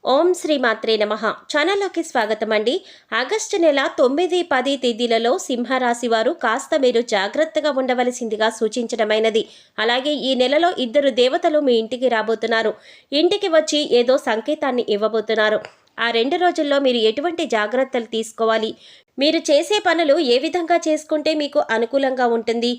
ఓం శ్రీ మాత్రే నమః. ఛానల్లోకి స్వాగతం అండి. ఆగస్టు నెల 9, 10 తేదీలలో సింహరాశి వారు కాస్త మీరు జాగ్రత్తగా ఉండవలసిందిగా సూచించడమైనది. అలాగే ఈ నెలలో 2 దేవతలు మీ ఇంటికి రాబోతున్నారు. ఇంటికి వచ్చి ఏదో సంకేతాన్ని ఇవ్వబోతున్నారు. ఆ 2 రోజుల్లో మీరు ఎటువంటి జాగ్రత్తలు తీసుకోవాలి, మీరు చేసే పనులు ఏ విధంగా చేసుకుంటే మీకు అనుకూలంగా ఉంటుంది,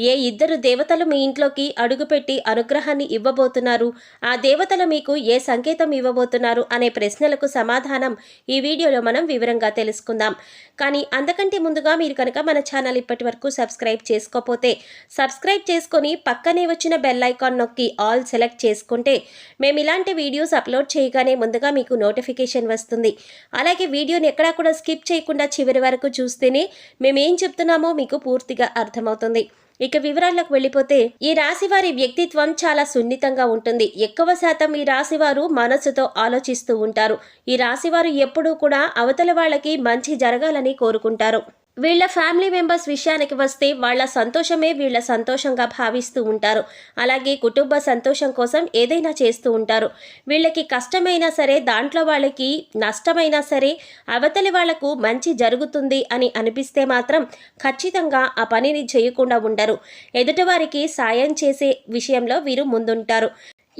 ఏ 2 దేవతలు మీ ఇంట్లోకి అడుగుపెట్టి అనుగ్రహాన్ని ఇవ్వబోతున్నారు, ఆ దేవతలు మీకు ఏ సంకేతం ఇవ్వబోతున్నారు అనే ప్రశ్నలకు సమాధానం ఈ వీడియోలో మనం వివరంగా తెలుసుకుందాం. కానీ అంతకంటే ముందుగా మీరు కనుక మన ఛానల్ ఇప్పటి వరకు సబ్స్క్రైబ్ చేసుకోకపోతే సబ్స్క్రైబ్ చేసుకొని పక్కనే వచ్చిన బెల్ ఐకాన్ నొక్కి ఆల్ సెలెక్ట్ చేసుకుంటే మేము ఇలాంటి వీడియోస్ అప్లోడ్ చేయగానే ముందుగా మీకు నోటిఫికేషన్ వస్తుంది. అలాగే వీడియోని ఎక్కడా కూడా స్కిప్ చేయకుండా చివరి వరకు చూస్తేనే మేమేం చెప్తున్నామో మీకు పూర్తిగా అర్థమవుతుంది. ఇక వివరాల్లోకి వెళ్ళిపోతే, ఈ రాశి వారి వ్యక్తిత్వం చాలా సున్నితంగా ఉంటుంది. ఎక్కువ శాతం ఈ రాశి వారు మనసుతో ఆలోచిస్తూ ఉంటారు. ఈ రాశి వారు ఎప్పుడూ కూడా అవతల వాళ్ళకి మంచి జరగాలని కోరుకుంటారు. వీళ్ళ ఫ్యామిలీ మెంబర్స్ విషయానికి వస్తే వాళ్ళ సంతోషమే వీళ్ళ సంతోషంగా భావిస్తూ ఉంటారు. అలాగే కుటుంబ సంతోషం కోసం ఏదైనా చేస్తూ ఉంటారు. వీళ్ళకి కష్టమైనా సరే, దాంట్లో వాళ్ళకి నష్టమైనా సరే, అవతలి వాళ్లకు మంచి జరుగుతుంది అని అనిపిస్తే మాత్రం ఖచ్చితంగా ఆ పనిని చేయకుండా ఉండరు. ఎదుటివారికి సాయం చేసే విషయంలో వీరు ముందుంటారు.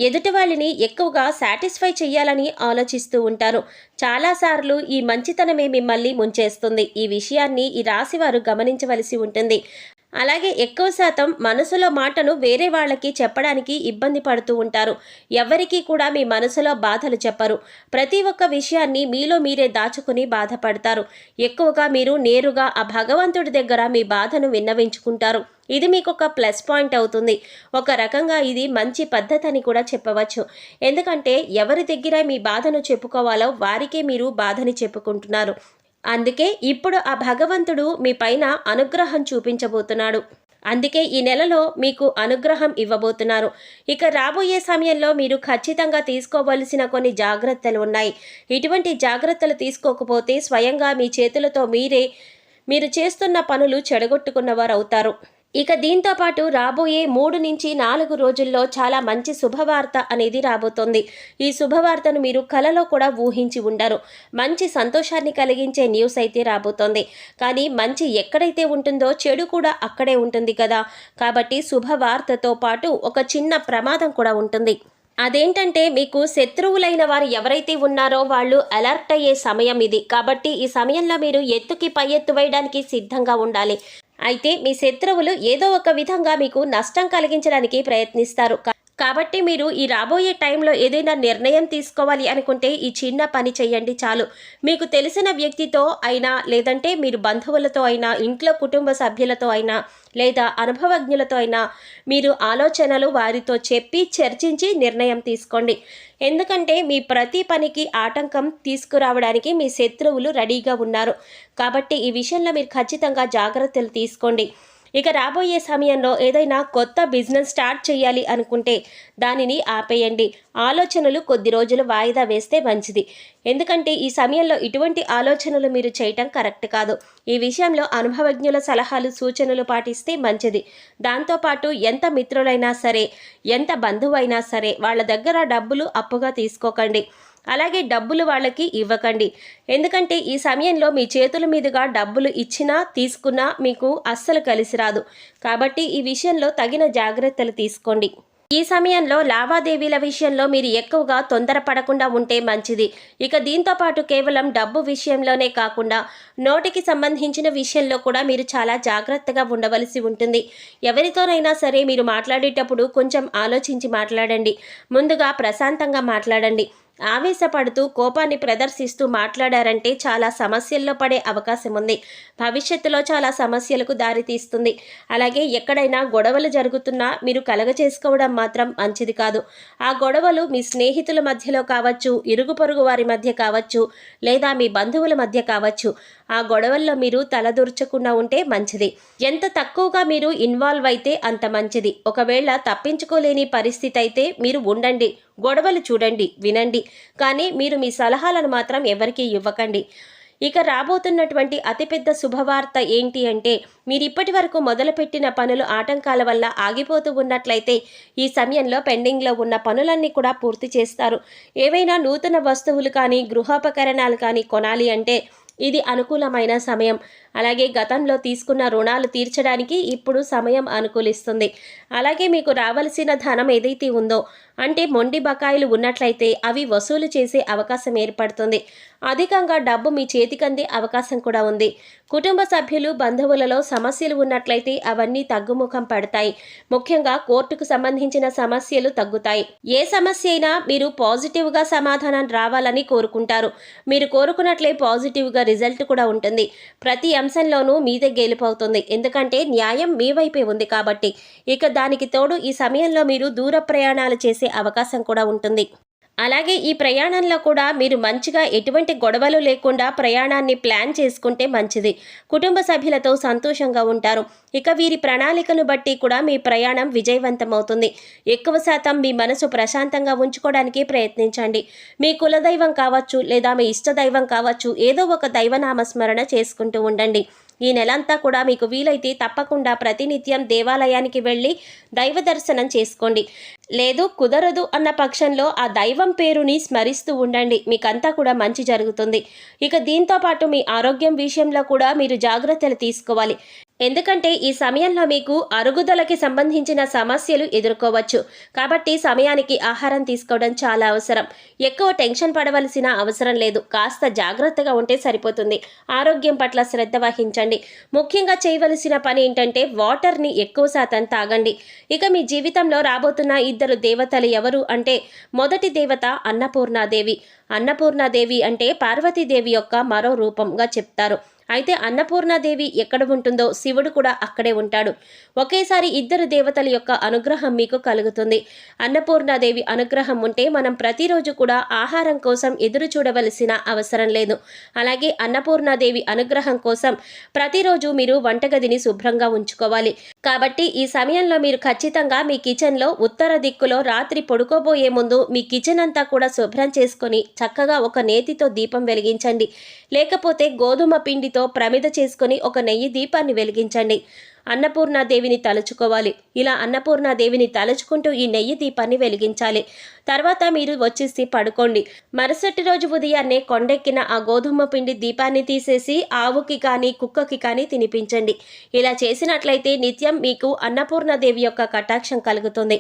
ఎదుటి వాళ్ళని ఎక్కువగా సాటిస్ఫై చేయాలని ఆలోచిస్తూ ఉంటారు. చాలాసార్లు ఈ మంచితనమే మిమ్మల్ని ముంచేస్తుంది. ఈ విషయాన్ని ఈ రాశివారు గమనించవలసి ఉంటుంది. అలాగే ఎక్కువ శాతం మనసులో మాటను వేరే వాళ్ళకి చెప్పడానికి ఇబ్బంది పడుతూ ఉంటారు. ఎవరికీ కూడా మీ మనసులో బాధలు చెప్పరు. ప్రతి ఒక్క విషయాన్ని మీలో మీరే దాచుకుని బాధపడతారు. ఎక్కువగా మీరు నేరుగా ఆ భగవంతుడి దగ్గర మీ బాధను విన్నవించుకుంటారు. ఇది మీకు ఒక ప్లస్ పాయింట్ అవుతుంది. ఒక రకంగా ఇది మంచి పద్ధతి అని కూడా చెప్పవచ్చు. ఎందుకంటే ఎవరి దగ్గర మీ బాధను చెప్పుకోవాలో వారికే మీరు బాధని చెప్పుకుంటున్నారు. అందుకే ఇప్పుడు ఆ భగవంతుడు మీ పైన అనుగ్రహం చూపించబోతున్నాడు. అందుకే ఈ నెలలో మీకు అనుగ్రహం ఇవ్వబోతున్నారు. ఇక రాబోయే సమయంలో మీరు ఖచ్చితంగా తీసుకోవలసిన కొన్ని జాగ్రత్తలు ఉన్నాయి. ఇటువంటి జాగ్రత్తలు తీసుకోకపోతే స్వయంగా మీ చేతులతో మీరు చేస్తున్న పనులు చెడగొట్టుకున్నవారు అవుతారు. ఇక దీంతో పాటు రాబోయే 3 నుంచి 4 రోజుల్లో చాలా మంచి శుభవార్త అనేది రాబోతోంది. ఈ శుభవార్తను మీరు కలలో కూడా ఊహించి ఉండరు. మంచి సంతోషాన్ని కలిగించే న్యూస్ అయితే రాబోతోంది. కానీ మంచి ఎక్కడైతే ఉంటుందో చెడు కూడా అక్కడే ఉంటుంది కదా. కాబట్టి శుభవార్తతో పాటు ఒక చిన్న ప్రమాదం కూడా ఉంటుంది. అదేంటంటే, మీకు శత్రువులైన వారు ఎవరైతే ఉన్నారో వాళ్ళు అలర్ట్ అయ్యే సమయం ఇది. కాబట్టి ఈ సమయంలో మీరు ఎత్తుకి పై ఎత్తు వేయడానికి సిద్ధంగా ఉండాలి. అయితే మీ శత్రువులు ఏదో ఒక విధంగా మీకు నష్టం కలిగించడానికి ప్రయత్నిస్తారు. కాబట్టి మీరు ఈ రాబోయే టైంలో ఏదైనా నిర్ణయం తీసుకోవాలి అనుకుంటే ఈ చిన్న పని చేయండి చాలు. మీకు తెలిసిన వ్యక్తితో అయినా, లేదంటే మీరు బంధువులతో అయినా, ఇంట్లో కుటుంబ సభ్యులతో అయినా, లేదా అనుభవజ్ఞులతో అయినా మీరు ఆలోచనలు వారితో చెప్పి చర్చించి నిర్ణయం తీసుకోండి. ఎందుకంటే మీ ప్రతి పనికి ఆటంకం తీసుకురావడానికి మీ శత్రువులు రెడీగా ఉన్నారు. కాబట్టి ఈ విషయంలో మీరు ఖచ్చితంగా జాగ్రత్తలు తీసుకోండి. ఇక రాబోయే సమయంలో ఏదైనా కొత్త బిజినెస్ స్టార్ట్ చేయాలి అనుకుంటే దానిని ఆపేయండి. ఆలోచనలు కొద్ది రోజులు వాయిదా వేస్తే మంచిది. ఎందుకంటే ఈ సమయంలో ఇటువంటి ఆలోచనలు మీరు చేయటం కరెక్ట్ కాదు. ఈ విషయంలో అనుభవజ్ఞుల సలహాలు, సూచనలు పాటిస్తే మంచిది. దాంతోపాటు ఎంత మిత్రులైనా సరే, ఎంత బంధువైనా సరే వాళ్ళ దగ్గర డబ్బులు అప్పుగా తీసుకోకండి. అలాగే డబ్బులు వాళ్ళకి ఇవ్వకండి. ఎందుకంటే ఈ సమయంలో మీ చేతుల మీదుగా డబ్బులు ఇచ్చినా తీసుకున్నా మీకు అస్సలు కలిసి రాదు. కాబట్టి ఈ విషయంలో తగిన జాగ్రత్తలు తీసుకోండి. ఈ సమయంలో లావాదేవీల విషయంలో మీరు ఎక్కువగా తొందరపడకుండా ఉంటే మంచిది. ఇక దీంతో పాటు కేవలం డబ్బు విషయంలోనే కాకుండా నోటికి సంబంధించిన విషయంలో కూడా మీరు చాలా జాగ్రత్తగా ఉండవలసి ఉంటుంది. ఎవరితోనైనా సరే మీరు మాట్లాడేటప్పుడు కొంచెం ఆలోచించి మాట్లాడండి. ముందుగా ప్రశాంతంగా మాట్లాడండి. ఆవేశపడుతూ కోపాన్ని ప్రదర్శిస్తూ మాట్లాడారంటే చాలా సమస్యల్లో పడే అవకాశం ఉంది. భవిష్యత్తులో చాలా సమస్యలకు దారితీస్తుంది. అలాగే ఎక్కడైనా గొడవలు జరుగుతున్నా మీరు కలగచేసుకోవడం మాత్రం మంచిది కాదు. ఆ గొడవలు మీ స్నేహితుల మధ్యలో కావచ్చు, ఇరుగు పొరుగు వారి మధ్య కావచ్చు, లేదా మీ బంధువుల మధ్య కావచ్చు. ఆ గొడవల్లో మీరు తలదూర్చకుండా ఉంటే మంచిది. ఎంత తక్కువగా మీరు ఇన్వాల్వ్ అయితే అంత మంచిది. ఒకవేళ తప్పించుకోలేని పరిస్థితి అయితే మీరు ఉండండి, గొడవలు చూడండి, వినండి. కానీ మీరు మీ సలహాలను మాత్రం ఎవరికీ ఇవ్వకండి. ఇక రాబోతున్నటువంటి అతిపెద్ద శుభవార్త ఏంటి అంటే, మీరు ఇప్పటి వరకు మొదలుపెట్టిన పనులు ఆటంకాల వల్ల ఆగిపోతూ ఉన్నట్లయితే ఈ సమయంలో పెండింగ్లో ఉన్న పనులన్నీ కూడా పూర్తి చేస్తారు. ఏవైనా నూతన వస్తువులు కానీ గృహోపకరణాలు కానీ కొనాలి అంటే ఇది అనుకూలమైన సమయం. అలాగే గతంలో తీసుకున్న రుణాలు తీర్చడానికి ఇప్పుడు సమయం అనుకూలిస్తుంది. అలాగే మీకు రావాల్సిన ధనం ఏదైతే ఉందో, అంటే మొండి బకాయిలు ఉన్నట్లయితే అవి వసూలు చేసే అవకాశం ఏర్పడుతుంది. అధికంగా డబ్బు మీ చేతికందే అవకాశం కూడా ఉంది. కుటుంబ సభ్యులు బంధువులలో సమస్యలు ఉన్నట్లయితే అవన్నీ తగ్గుముఖం పడతాయి. ముఖ్యంగా కోర్టుకు సంబంధించిన సమస్యలు తగ్గుతాయి. ఏ సమస్య అయినా మీరు పాజిటివ్గా సమాధానం రావాలని కోరుకుంటారు. మీరు కోరుకున్నట్లే పాజిటివ్గా రిజల్ట్ కూడా ఉంటుంది. ప్రతి అంశంలోనూ మీదే గెలుపవుతుంది. ఎందుకంటే న్యాయం మీ వైపే ఉంది కాబట్టి. ఇక దానికి తోడు ఈ సమయంలో మీరు దూర ప్రయాణాలు చేసే అవకాశం కూడా ఉంటుంది. అలాగే ఈ ప్రయాణంలో కూడా మీరు మంచిగా ఎటువంటి గొడవలు లేకుండా ప్రయాణాన్ని ప్లాన్ చేసుకుంటే మంచిది. కుటుంబ సభ్యులతో సంతోషంగా ఉంటారు. ఇక వీరి ప్రణాళికను బట్టి కూడా మీ ప్రయాణం విజయవంతమవుతుంది. ఎక్కువ శాతం మీ మనసు ప్రశాంతంగా ఉంచుకోవడానికి ప్రయత్నించండి. మీ కులదైవం కావచ్చు లేదా మీ ఇష్టదైవం కావచ్చు, ఏదో ఒక దైవనామస్మరణ చేసుకుంటూ ఉండండి. ఈ నెలంతా కూడా మీకు వీలైతే తప్పకుండా ప్రతినిత్యం దేవాలయానికి వెళ్ళి దైవ దర్శనం చేసుకోండి. లేదు కుదరదు అన్న పక్షంలో ఆ దైవం పేరుని స్మరిస్తూ ఉండండి. మీకంతా కూడా మంచి జరుగుతుంది. ఇక దీంతో పాటు మీ ఆరోగ్యం విషయంలో కూడా మీరు జాగ్రత్తలు తీసుకోవాలి. ఎందుకంటే ఈ సమయంలో మీకు అరుగుదలకి సంబంధించిన సమస్యలు ఎదుర్కోవచ్చు. కాబట్టి సమయానికి ఆహారం తీసుకోవడం చాలా అవసరం. ఎక్కువ టెన్షన్ పడవలసిన అవసరం లేదు. కాస్త జాగ్రత్తగా ఉంటే సరిపోతుంది. ఆరోగ్యం పట్ల శ్రద్ధ వహించండి. ముఖ్యంగా చేయవలసిన పని ఏంటంటే వాటర్ని ఎక్కువ శాతం తాగండి. ఇక మీ జీవితంలో రాబోతున్న ఇద్దరు దేవతలు ఎవరు అంటే, మొదటి దేవత అన్నపూర్ణాదేవి. అన్నపూర్ణాదేవి అంటే పార్వతీదేవి యొక్క మరో రూపంగా చెప్తారు. అయితే అన్నపూర్ణాదేవి ఎక్కడ ఉంటుందో శివుడు కూడా అక్కడే ఉంటాడు. ఒకేసారి ఇద్దరు దేవతల యొక్క అనుగ్రహం మీకు కలుగుతుంది. అన్నపూర్ణాదేవి అనుగ్రహం ఉంటే మనం ప్రతిరోజు కూడా ఆహారం కోసం ఎదురు చూడవలసిన అవసరం లేదు. అలాగే అన్నపూర్ణాదేవి అనుగ్రహం కోసం ప్రతిరోజు మీరు వంటగదిని శుభ్రంగా ఉంచుకోవాలి. కాబట్టి ఈ సమయంలో మీరు ఖచ్చితంగా మీ కిచెన్లో ఉత్తర దిక్కులో రాత్రి పడుకోబోయే ముందు మీ కిచెన్ అంతా కూడా శుభ్రం చేసుకొని చక్కగా ఒక నేతితో దీపం వెలిగించండి. లేకపోతే గోధుమ పిండితో ప్రమిద చేసుకొని ఒక నెయ్యి దీపాన్ని వెలిగించండి. అన్నపూర్ణాదేవిని తలుచుకోవాలి. ఇలా అన్నపూర్ణాదేవిని తలుచుకుంటూ ఈ నెయ్యి దీపాన్ని వెలిగించాలి. తర్వాత మీరు వచ్చేసి పడుకోండి. మరుసటి రోజు ఉదయాన్నే కొండెక్కిన ఆ గోధుమ పిండి దీపాన్ని తీసేసి ఆవుకి కానీ కుక్కకి కానీ తినిపించండి. ఇలా చేసినట్లయితే నిత్యం మీకు అన్నపూర్ణాదేవి యొక్క కటాక్షం కలుగుతుంది.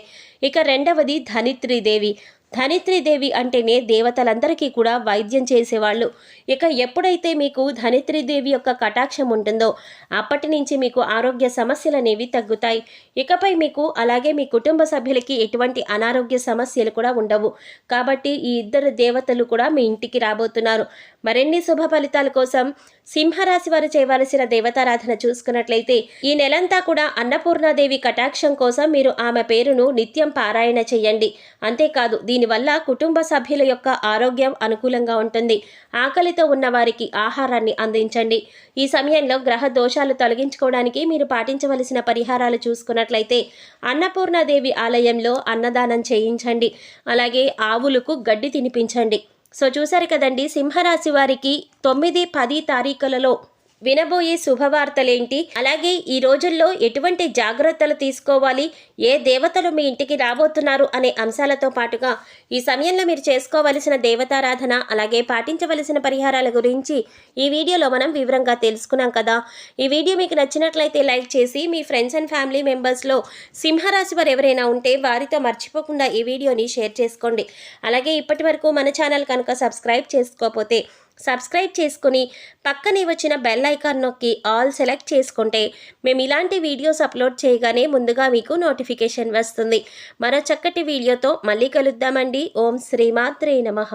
ఇక రెండవది ధనిత్రీదేవి. ధనిత్రీదేవి అంటేనే దేవతలందరికీ కూడా వైద్యం చేసేవాళ్ళు. ఇక ఎప్పుడైతే మీకు ధనిత్రీదేవి యొక్క కటాక్షం ఉంటుందో అప్పటి నుంచి మీకు ఆరోగ్య సమస్యలు అనేవి తగ్గుతాయి. ఇకపై మీకు అలాగే మీ కుటుంబ సభ్యులకి ఎటువంటి అనారోగ్య సమస్యలు కూడా ఉండవు. కాబట్టి ఈ ఇద్దరు దేవతలు కూడా మీ ఇంటికి రాబోతున్నారు. మరిన్ని శుభ ఫలితాల కోసం సింహరాశి వారు చేయవలసిన దేవతారాధన చూసుకున్నట్లయితే ఈ నెలంతా కూడా అన్నపూర్ణాదేవి కటాక్షం కోసం మీరు ఆమె పేరును నిత్యం పారాయణ చేయండి. అంతేకాదు దీనివల్ల కుటుంబ సభ్యుల యొక్క ఆరోగ్యం అనుకూలంగా ఉంటుంది. ఆకలితో ఉన్న వారికి ఆహారాన్ని అందించండి. ఈ సమయంలో గ్రహ దోషాలు తొలగించుకోవడానికి మీరు పాటించవలసిన పరిహారాలు చూసుకున్నట్లయితే అన్నపూర్ణాదేవి ఆలయంలో అన్నదానం చేయించండి. అలాగే ఆవులకు గడ్డి తినిపించండి. సో చూసారు కదండి, సింహరాశి వారికి 9, 10 తారీఖులలో వినబోయే శుభవార్తలేంటి, అలాగే ఈ రోజుల్లో ఎటువంటి జాగ్రత్తలు తీసుకోవాలి, ఏ దేవతలు మీ ఇంటికి రాబోతున్నారు అనే అంశాలతో పాటుగా ఈ సమయంలో మీరు చేసుకోవలసిన దేవతారాధన అలాగే పాటించవలసిన పరిహారాల గురించి ఈ వీడియోలో మనం వివరంగా తెలుసుకున్నాం కదా. ఈ వీడియో మీకు నచ్చినట్లయితే లైక్ చేసి మీ ఫ్రెండ్స్ అండ్ ఫ్యామిలీ మెంబర్స్లో సింహరాశి వారు ఎవరైనా ఉంటే వారితో మర్చిపోకుండా ఈ వీడియోని షేర్ చేసుకోండి. అలాగే ఇప్పటి వరకు మన ఛానల్ కనుక సబ్స్క్రైబ్ చేసుకోకపోతే సబ్స్క్రైబ్ చేసుకుని పక్కనే వచ్చిన బెల్ ఐకాన్ నొక్కి ఆల్ సెలెక్ట్ చేసుకుంటే మేము ఇలాంటి వీడియోస్ అప్లోడ్ చేయగానే ముందుగా మీకు నోటిఫికేషన్ వస్తుంది. మరో చక్కటి వీడియోతో మళ్ళీ కలుద్దామండి. ఓం శ్రీమాత్రే నమః.